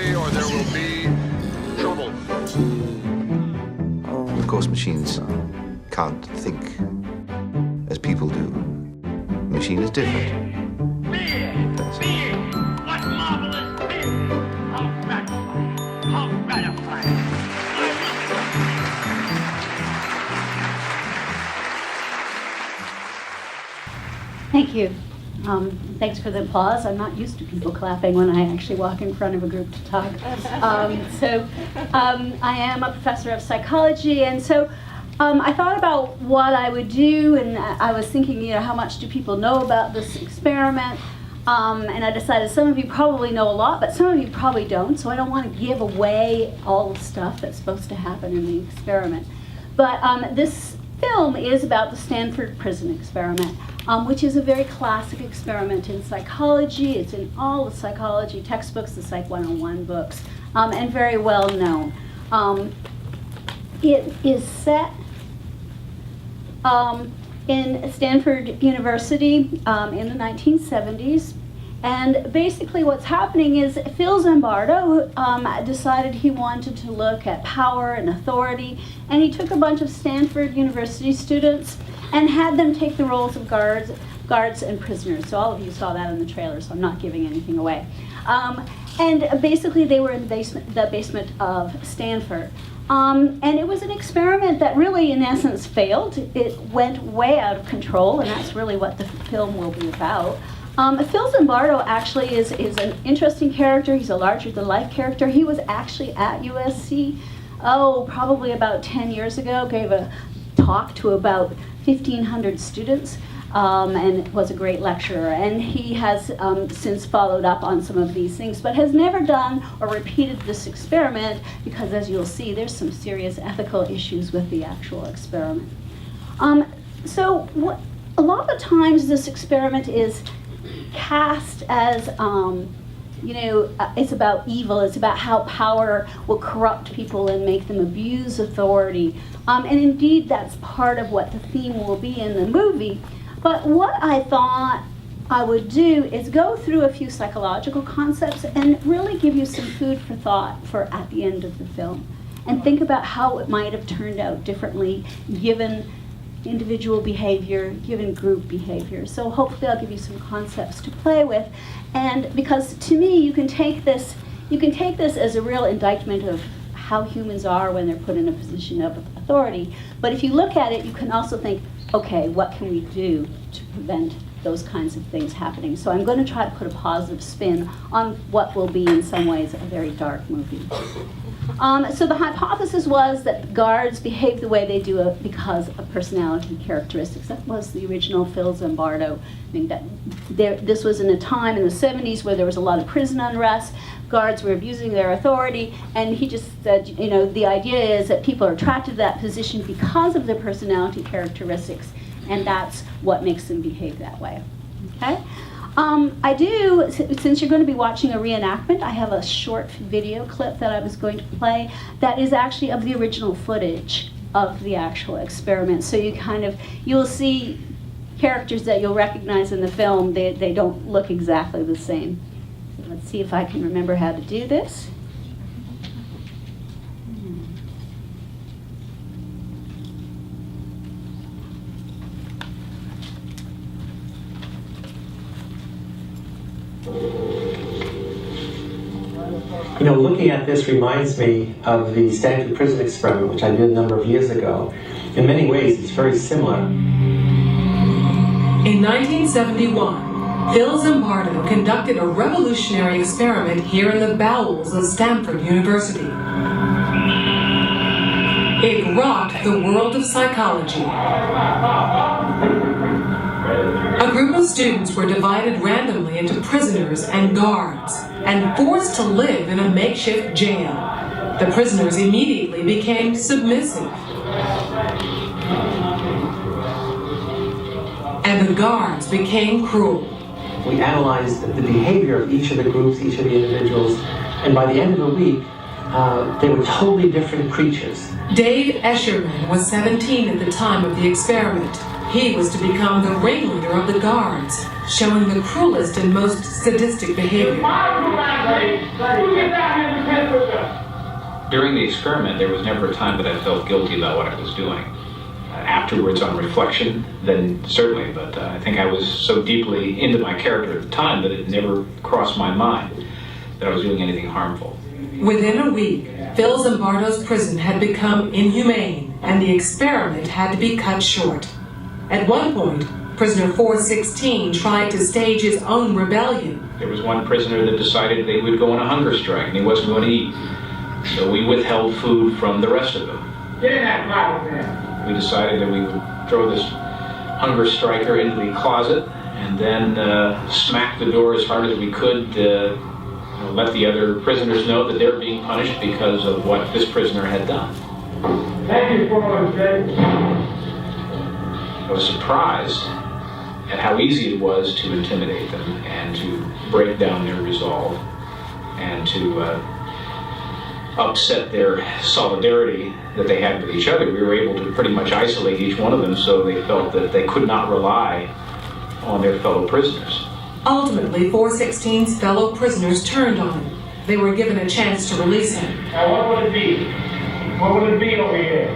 way or there will be trouble. Of course, machines can't think as people do. The machine is different. What marvelous being! How gratifying! How gratifying! Thank you. Thanks for the applause. I'm not used to people clapping when I actually walk in front of a group to talk. I am a professor of psychology, and so I thought about what I would do, and I was thinking, how much do people know about this experiment? And I decided some of you probably know a lot, but some of you probably don't, so I don't want to give away all the stuff that's supposed to happen in the experiment. But this film is about the Stanford Prison Experiment, which is a very classic experiment in psychology. It's in all the psychology textbooks, the Psych 101 books, and very well known. It is set in Stanford University in the 1970s. And basically what's happening is Phil Zimbardo decided he wanted to look at power and authority, and he took a bunch of Stanford University students and had them take the roles of guards and prisoners. So all of you saw that in the trailer, so I'm not giving anything away. And basically they were in the basement of Stanford. And it was an experiment that really, in essence, failed. It went way out of control, and that's really what the film will be about. Phil Zimbardo actually is an interesting character. He's a larger-than-life character. He was actually at USC, probably about 10 years ago, gave a talk to about 1,500 students, and was a great lecturer. And he has since followed up on some of these things, but has never done or repeated this experiment because, as you'll see, there's some serious ethical issues with the actual experiment. A lot of times this experiment is cast as, it's about evil. It's about how power will corrupt people and make them abuse authority. And indeed, that's part of what the theme will be in the movie. But what I thought I would do is go through a few psychological concepts and really give you some food for thought for at the end of the film. And think about how it might have turned out differently given individual behavior, given group behavior. So hopefully I'll give you some concepts to play with. And because to me, you can take this as a real indictment of how humans are when they're put in a position of authority. But if you look at it, you can also think, okay, what can we do to prevent those kinds of things happening? So I'm going to try to put a positive spin on what will be in some ways a very dark movie. So the hypothesis was that guards behave the way they do because of personality characteristics. That was the original Phil Zimbardo. I mean, this was in a time in the 70s where there was a lot of prison unrest. Guards were abusing their authority, and he just said, the idea is that people are attracted to that position because of their personality characteristics, and that's what makes them behave that way. Okay? Since you're going to be watching a reenactment, I have a short video clip that I was going to play that is actually of the original footage of the actual experiment. So you'll see characters that you'll recognize in the film. They don't look exactly the same. So let's see if I can remember how to do this. Looking at this reminds me of the Stanford Prison Experiment, which I did a number of years ago. In many ways, it's very similar. In 1971, Phil Zimbardo conducted a revolutionary experiment here in the bowels of Stanford University. It rocked the world of psychology. A group of students were divided randomly into prisoners and guards and forced to live in a makeshift jail. The prisoners immediately became submissive, and the guards became cruel. We analyzed the behavior of each of the groups, each of the individuals, and by the end of the week, they were totally different creatures. Dave Escherman was 17 at the time of the experiment. He was to become the ringleader of the guards, showing the cruelest and most sadistic behavior. During the experiment, there was never a time that I felt guilty about what I was doing. Afterwards, on reflection, then certainly, but I think I was so deeply into my character at the time that it never crossed my mind that I was doing anything harmful. Within a week, Phil Zimbardo's prison had become inhumane, and the experiment had to be cut short. At one point, prisoner 416 tried to stage his own rebellion. There was one prisoner that decided that he would go on a hunger strike and he wasn't going to eat. So we withheld food from the rest of them. Get in that closet, man. We decided that we would throw this hunger striker into the closet and then smack the door as hard as we could to let the other prisoners know that they're being punished because of what this prisoner had done. Thank you for it, I was surprised at how easy it was to intimidate them and to break down their resolve and to upset their solidarity that they had with each other. We were able to pretty much isolate each one of them so they felt that they could not rely on their fellow prisoners. Ultimately, 416's fellow prisoners turned on him. They were given a chance to release him. Now what would it be? What would it be over here?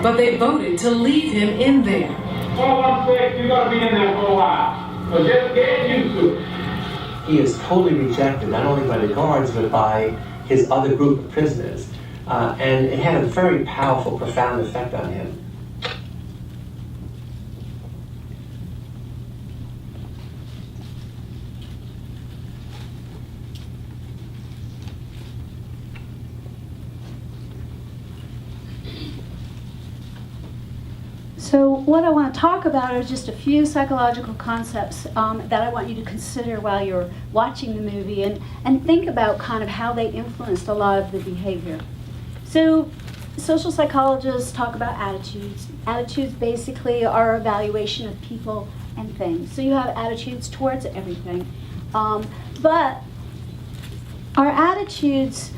But they voted to leave him in there. Well, I'm saying you gotta be in there for a while. So just get used to it. He is totally rejected, not only by the guards, but by his other group of prisoners. And it had a very powerful, profound effect on him. So what I want to talk about are just a few psychological concepts that I want you to consider while you're watching the movie and think about kind of how they influenced a lot of the behavior. So social psychologists talk about attitudes. Attitudes basically are evaluation of people and things. So you have attitudes towards everything. But our attitudes,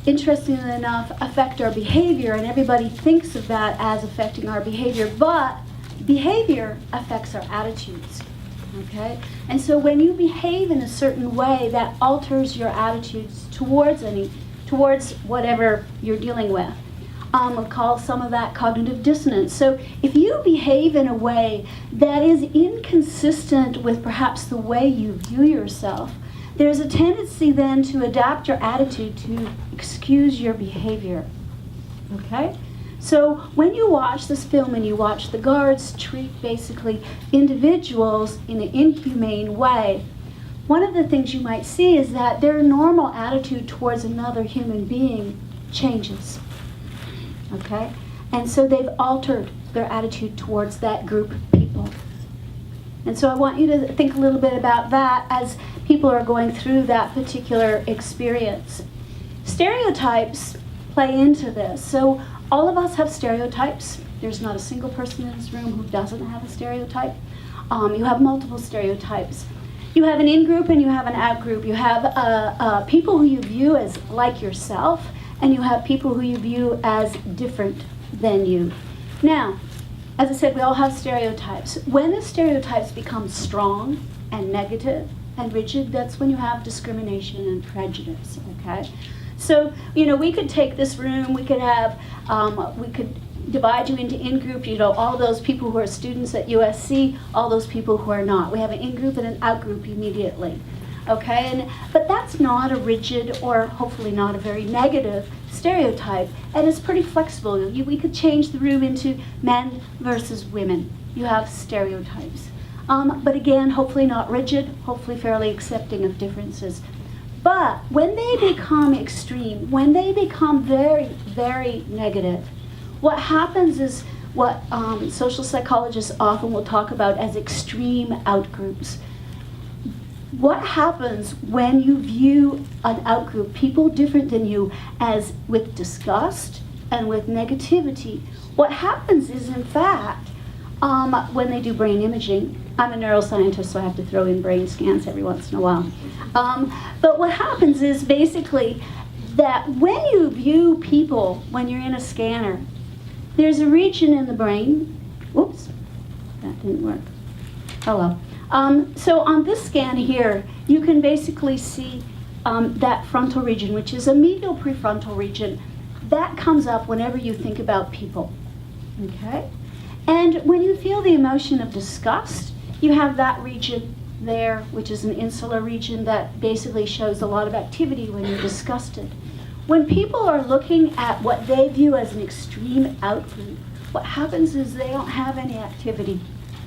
interestingly enough, affect our behavior, and everybody thinks of that as affecting our behavior, but behavior affects our attitudes, okay? And so when you behave in a certain way, that alters your attitudes towards whatever you're dealing with. We'll call some of that cognitive dissonance. So if you behave in a way that is inconsistent with perhaps the way you view yourself, there's a tendency then to adapt your attitude to excuse your behavior, okay? So when you watch this film and you watch the guards treat basically individuals in an inhumane way, one of the things you might see is that their normal attitude towards another human being changes, okay? And so they've altered their attitude towards that group of people. And so I want you to think a little bit about that as people are going through that particular experience. Stereotypes play into this. So all of us have stereotypes. There's not a single person in this room who doesn't have a stereotype. You have multiple stereotypes. You have an in-group and you have an out-group. You have people who you view as like yourself, and you have people who you view as different than you. Now, as I said, we all have stereotypes. When the stereotypes become strong and negative and rigid, that's when you have discrimination and prejudice, okay? So, we could take this room, we could have, we could divide you into in-group, all those people who are students at USC, all those people who are not. We have an in-group and an out-group immediately, okay? But that's not a rigid or hopefully not a very negative stereotype, and it's pretty flexible. We could change the room into men versus women. You have stereotypes. But again, hopefully not rigid, hopefully fairly accepting of differences. But when they become extreme, when they become very, very negative, what happens is what social psychologists often will talk about as extreme outgroups. What happens when you view an outgroup, people different than you, as with disgust and with negativity? What happens is, in fact, when they do brain imaging, I'm a neuroscientist, so I have to throw in brain scans every once in a while. But what happens is basically that when you view people, when you're in a scanner, there's a region in the brain. Whoops, that didn't work. Oh well. So on this scan here, you can basically see that frontal region, which is a medial prefrontal region. That comes up whenever you think about people, okay? And when you feel the emotion of disgust, you have that region there, which is an insular region that basically shows a lot of activity when you're disgusted. When people are looking at what they view as an extreme outbreak, what happens is they don't have any activity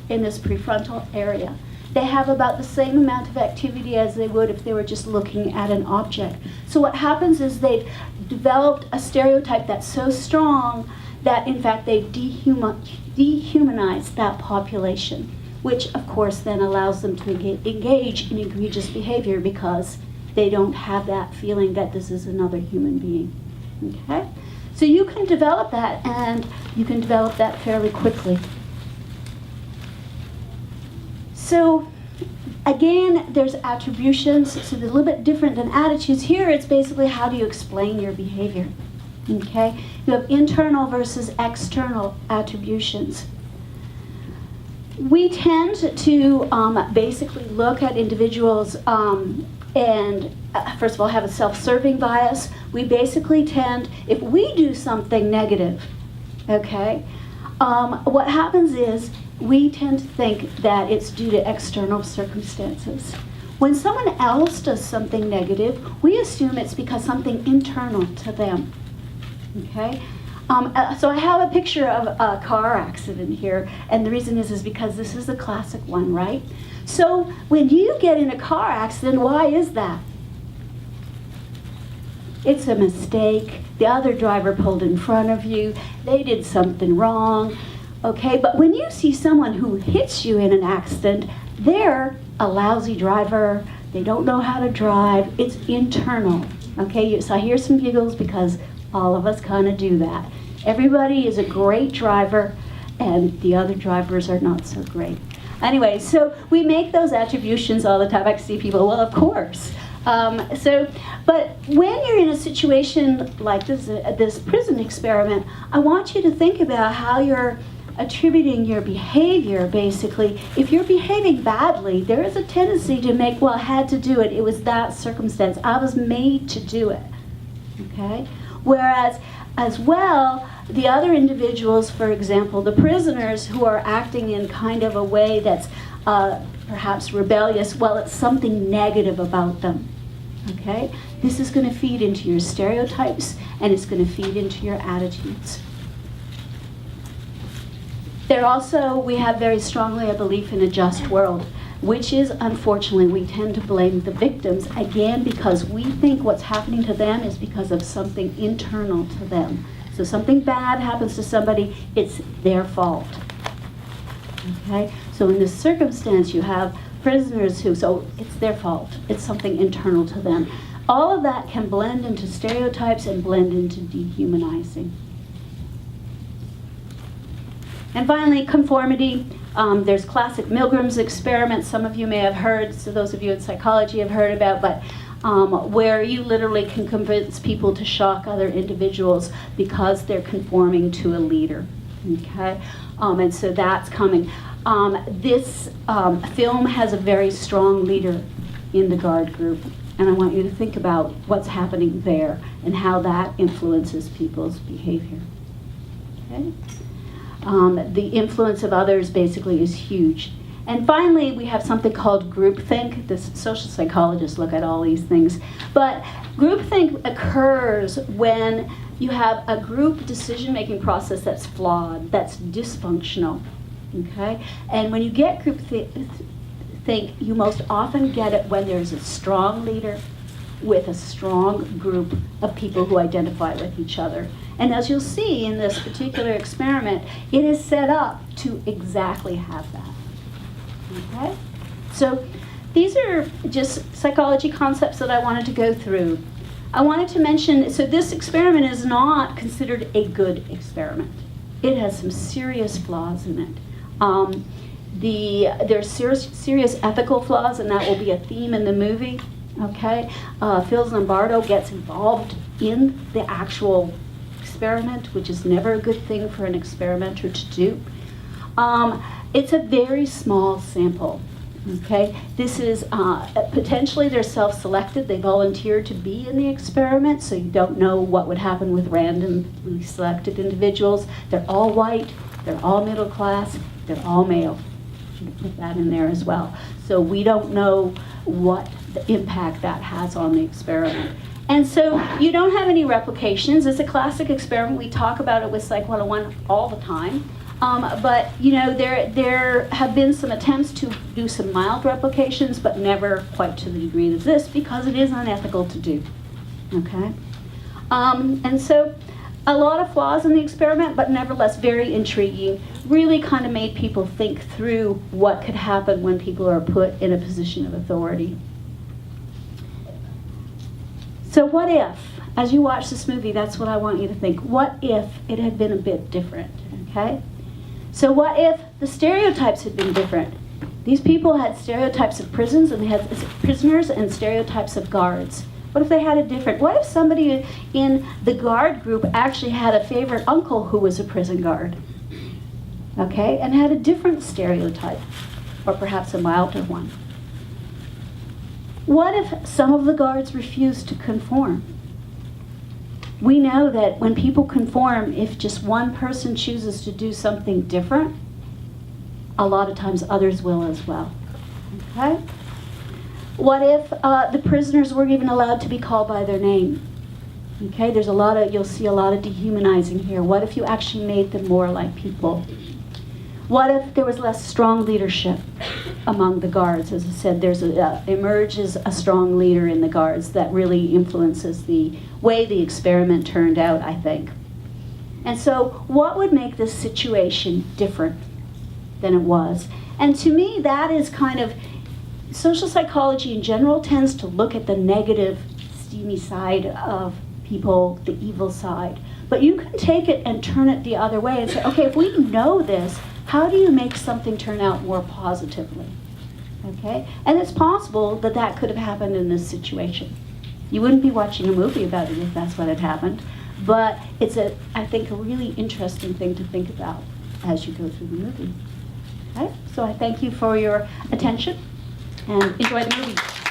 in this prefrontal area. They have about the same amount of activity as they would if they were just looking at an object. So what happens is they've developed a stereotype that's so strong that in fact they've dehumanized that population, which of course then allows them to engage in egregious behavior because they don't have that feeling that this is another human being. Okay? So you can develop that, and you can develop that fairly quickly. So again, there's attributions, so they're a little bit different than attitudes. Here it's basically how do you explain your behavior. Okay? You have internal versus external attributions. We tend to basically look at individuals and first of all have a self-serving bias. We basically tend, if we do something negative, okay, what happens is we tend to think that it's due to external circumstances. When someone else does something negative, we assume it's because something internal to them, okay? So I have a picture of a car accident here, and the reason is because this is a classic one, right? So when you get in a car accident, why is that? It's a mistake. The other driver pulled in front of you. They did something wrong. Okay, but when you see someone who hits you in an accident, they're a lousy driver. They don't know how to drive. It's internal. Okay, so I hear some giggles because all of us kind of do that. Everybody is a great driver, and the other drivers are not so great. Anyway, so we make those attributions all the time. I see people, well, of course. But when you're in a situation like this prison experiment, I want you to think about how you're attributing your behavior, basically. If you're behaving badly, there is a tendency to make, well, I had to do it. It was that circumstance. I was made to do it. Okay? Whereas, as well, the other individuals, for example, the prisoners who are acting in kind of a way that's perhaps rebellious, well, it's something negative about them. Okay? This is going to feed into your stereotypes, and it's going to feed into your attitudes. We have very strongly a belief in a just world, which is, unfortunately, we tend to blame the victims, again, because we think what's happening to them is because of something internal to them. So something bad happens to somebody, it's their fault. Okay? So in this circumstance, you have prisoners so it's their fault. It's something internal to them. All of that can blend into stereotypes and blend into dehumanizing. And finally, conformity. There's classic Milgram's experiment. Some of you may have heard, so those of you in psychology have heard about, but where you literally can convince people to shock other individuals because they're conforming to a leader. Okay? And so that's coming. This film has a very strong leader in the guard group, and I want you to think about what's happening there and how that influences people's behavior. Okay? The influence of others basically is huge. And finally, we have something called groupthink. The social psychologists look at all these things. But groupthink occurs when you have a group decision-making process that's flawed, that's dysfunctional. Okay? And when you get groupthink, you most often get it when there's a strong leader with a strong group of people who identify with each other. And as you'll see in this particular experiment, it is set up to exactly have that. Okay? So these are just psychology concepts that I wanted to go through. I wanted to mention, so this experiment is not considered a good experiment. It has some serious flaws in it. There's serious ethical flaws, and that will be a theme in the movie. Okay? Phil Zimbardo gets involved in the actual experiment, which is never a good thing for an experimenter to do. It's a very small sample. Okay, this is potentially they're self-selected. They volunteered to be in the experiment, so you don't know what would happen with randomly selected individuals. They're all white, they're all middle class, they're all male. Should put that in there as well. So we don't know what the impact that has on the experiment. And so you don't have any replications. It's a classic experiment. We talk about it with Psych 101 all the time. But you know, there have been some attempts to do some mild replications, but never quite to the degree of this, because it is unethical to do. Okay, and so a lot of flaws in the experiment, but nevertheless very intriguing. Really kind of made people think through what could happen when people are put in a position of authority. So what if, as you watch this movie, that's what I want you to think. What if it had been a bit different? Okay. So what if the stereotypes had been different? These people had stereotypes of prisons, and they had prisoners and stereotypes of guards. What if they had a different? What if somebody in the guard group actually had a favorite uncle who was a prison guard? Okay, and had a different stereotype, or perhaps a milder one. What if some of the guards refused to conform? We know that when people conform, if just one person chooses to do something different, a lot of times others will as well. Okay? What if the prisoners weren't even allowed to be called by their name? Okay, you'll see a lot of dehumanizing here. What if you actually made them more like people? What if there was less strong leadership among the guards? As I said, emerges a strong leader in the guards that really influences the way the experiment turned out, I think. And so what would make this situation different than it was? And to me, that is kind of, social psychology in general tends to look at the negative, steamy side of people, the evil side. But you can take it and turn it the other way and say, okay, if we know this, how do you make something turn out more positively? Okay? And it's possible that that could have happened in this situation. You wouldn't be watching a movie about it if that's what had happened. But it's, I think, a really interesting thing to think about as you go through the movie. Okay? So I thank you for your attention and enjoy the movie.